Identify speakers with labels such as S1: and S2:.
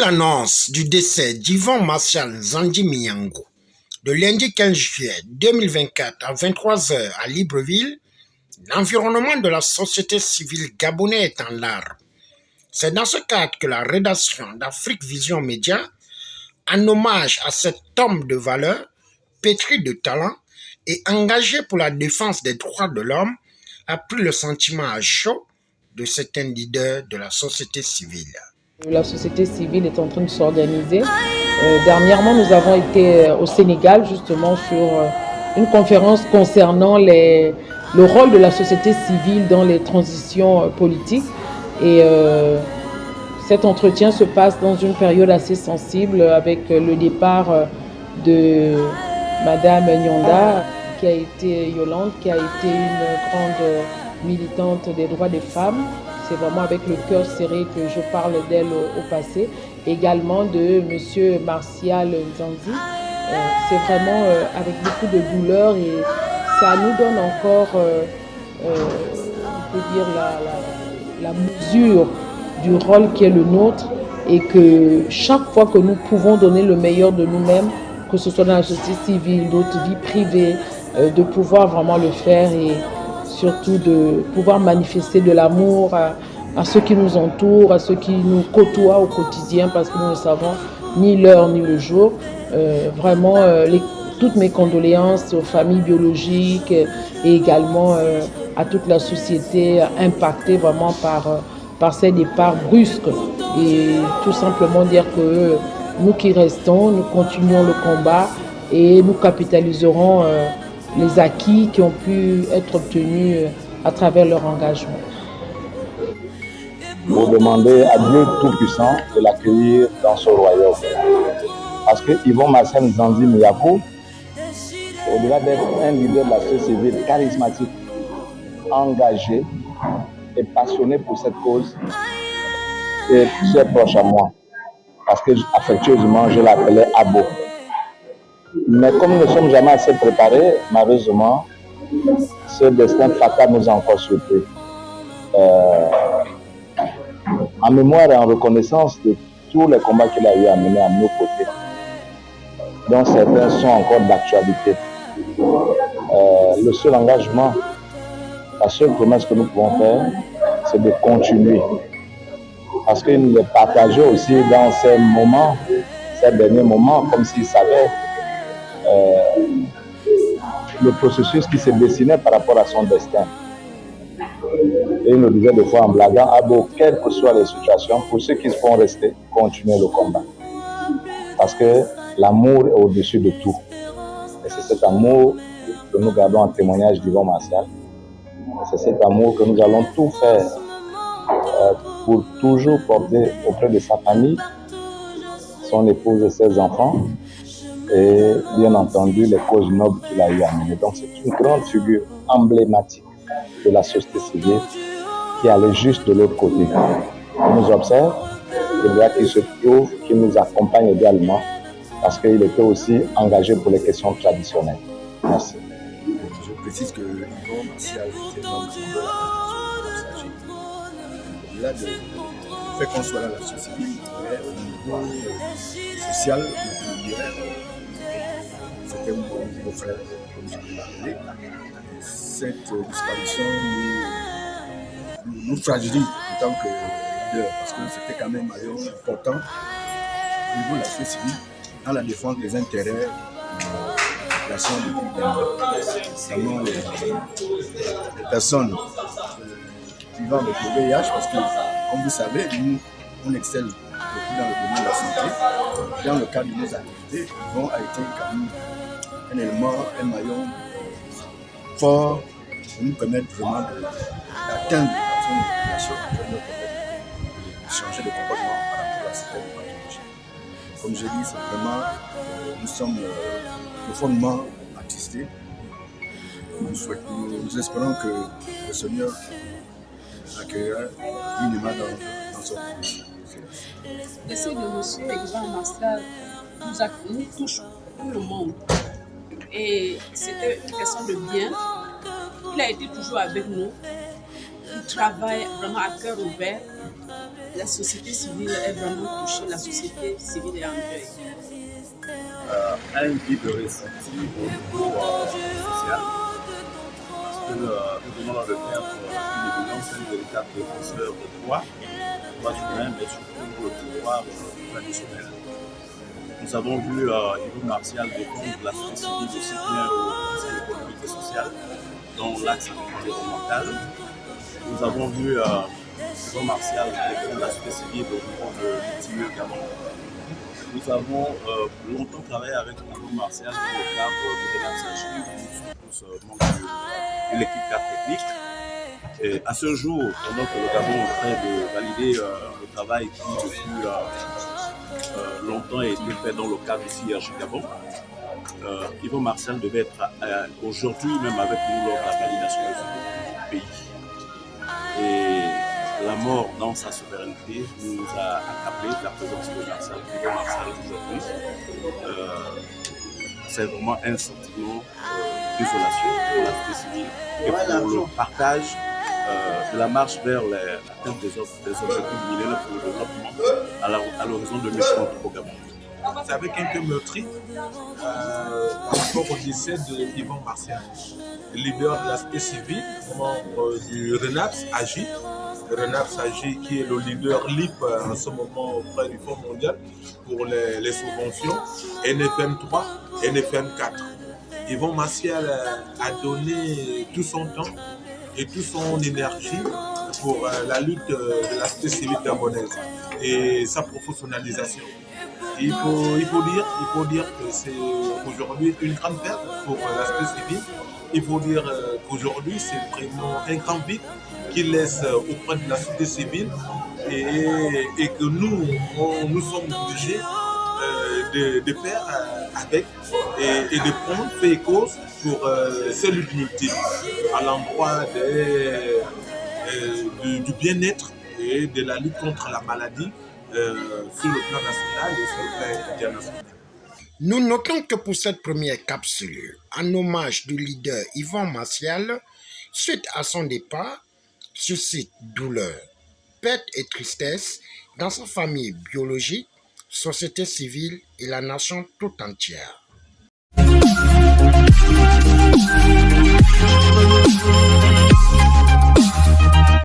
S1: l'annonce du décès d'Yvon Martial Nzandi Mignango, le lundi 15 juillet 2024 à 23 heures à Libreville, l'environnement de la société civile gabonaise est en larmes. C'est dans ce cadre que la rédaction d'Afrique Vision Média, en hommage à cet homme de valeur, pétri de talent et engagé pour la défense des droits de l'homme, a pris le sentiment à chaud de certains leaders de la société civile.
S2: La société civile est en train de s'organiser. Dernièrement, nous avons été au Sénégal justement sur une conférence concernant le rôle de la société civile dans les transitions politiques. Et cet entretien se passe dans une période assez sensible avec le départ de Madame Nyanda, qui a été Yolande, qui a été une grande militante des droits des femmes. C'est vraiment avec le cœur serré que je parle d'elle au passé. Également de M. Martial Nzandi. C'est vraiment avec beaucoup de douleur et ça nous donne encore, on peut dire, la mesure du rôle qui est le nôtre et que chaque fois que nous pouvons donner le meilleur de nous-mêmes, que ce soit dans la société civile, notre vie privée, de pouvoir vraiment le faire et surtout de pouvoir manifester de l'amour à ceux qui nous entourent, à ceux qui nous côtoient au quotidien parce que nous ne savons ni l'heure ni le jour. Vraiment, toutes mes condoléances aux familles biologiques et également à toute la société impactée vraiment par ces départs brusques. Et tout simplement dire que nous qui restons, nous continuons le combat et nous capitaliserons les acquis qui ont pu être obtenus à travers leur engagement.
S3: Vous demandez à Dieu Tout-Puissant de l'accueillir dans son royaume. Parce que Yvon Martial Nzandi Mignango, au-delà d'être un leader de la société civile charismatique, engagé et passionné pour cette cause, est très proche à moi. Parce que affectueusement, je l'appelais Abo. Mais comme nous ne sommes jamais assez préparés, malheureusement, ce destin fatal nous a encore surpris. En mémoire et en reconnaissance de tous les combats qu'il a eu à mener à nos côtés, dont certains sont encore d'actualité. Le seul engagement, la seule promesse que nous pouvons faire, c'est de continuer. Parce qu'il nous est partagé aussi dans ces moments, ces derniers moments, comme s'il savait le processus qui se dessinait par rapport à son destin. Et il nous disait des fois en blaguant, Abo, quelles que soient les situations, pour ceux qui vont rester, continuez le combat. Parce que l'amour est au-dessus de tout. Et c'est cet amour que nous gardons en témoignage d'Yvon Martial. C'est cet amour que nous allons tout faire pour toujours porter auprès de sa famille, son épouse et ses enfants, et bien entendu les causes nobles qu'il a eu à mener. Donc c'est une grande figure emblématique de la société civile qui allait juste de l'autre côté. Il nous observe, il y a qui se trouve, qui nous accompagne également, parce qu'il était aussi engagé pour les questions traditionnelles. Merci.
S4: Je précise que Yvon Martial était membre de la Fédération des Là, le fait qu'on soit là, la société civile, mais au niveau social, c'était un beau frère, comme je l'ai appelé. Cette disparition nous fragilise en tant que leader, parce que c'était quand même un maillon important au niveau de la société civile dans la défense des intérêts de la population depuis notamment les personnes vivant avec le VIH, parce que, comme vous savez, nous, on excelle beaucoup dans le domaine de la santé. Dans le cadre de nos activités, Yvon a été quand même un élément, un maillon fort pour nous permettre vraiment d'atteindre la population, de changer de comportement par rapport à certaines pathologies. Comme je dis, c'est vraiment, nous sommes profondément attristés. Nous espérons que le Seigneur accueillera minimum dans son pays.
S5: Le décès de monsieur Yvon Martial nous touche tout le monde. Et c'était une personne de bien. Il a été toujours avec nous. Il travaille vraiment à cœur ouvert. la société civile est vraiment touchée, la société civile est en deuil.
S6: Un guide ressenti au niveau social. Parce que nous donnons dans le cadre d'une évidence, un véritable défenseur de droits humains, mais surtout le droit traditionnel. Nous avons vu Yvon Martial défendre la société civile aussi bien au Conseil économique et social, dans l'axe environnemental. Nous avons vu Yvon Martial défendre la société civile au niveau de l'ITIE Gabon. Nous avons longtemps travaillé avec Yvon Martial dans le cadre de l'AMSAG, nous sommes tous membres de l'équipe cadre technique. Et à ce jour, pendant que le Gabon est en train de valider le travail qui depuis longtemps a été fait dans le cadre du CIRG Gabon, Yvon Martial devait être aujourd'hui même avec nous lors de la validation du pays. Et la mort dans sa souveraineté nous a accablé de la présence de Yvon Martial aujourd'hui. C'est vraiment un sentiment d'isolation pour la société civile et pour le partage de la marche vers l'atteinte des objectifs millénaires pour le développement à l'horizon 2030 au Gabon.
S7: Vous avez quelques meurtris par rapport au décès de Yvon Martial, leader de la société civile, membre du RENAPS AGI. RENAPS AGI qui est le leader LIP en ce moment auprès du Fonds mondial pour les subventions, NFM 3, NFM 4. Yvon Martial a donné tout son temps et toute son énergie pour la lutte de la société civile gabonaise et sa professionnalisation. Il faut dire que c'est aujourd'hui une grande perte pour la société civile. Il faut dire qu'aujourd'hui, c'est vraiment un grand vide qu'il laisse auprès de la société civile et que nous sommes obligés de faire avec et de prendre fait et cause pour ces luttes multiples à l'endroit du bien-être et de la lutte contre la maladie sur le plan national et sur le plan international.
S1: Nous notons que pour cette première capsule, en hommage du leader Yvon Martial, suite à son départ, suscite douleur, perte et tristesse dans sa famille biologique, société civile et la nation tout entière.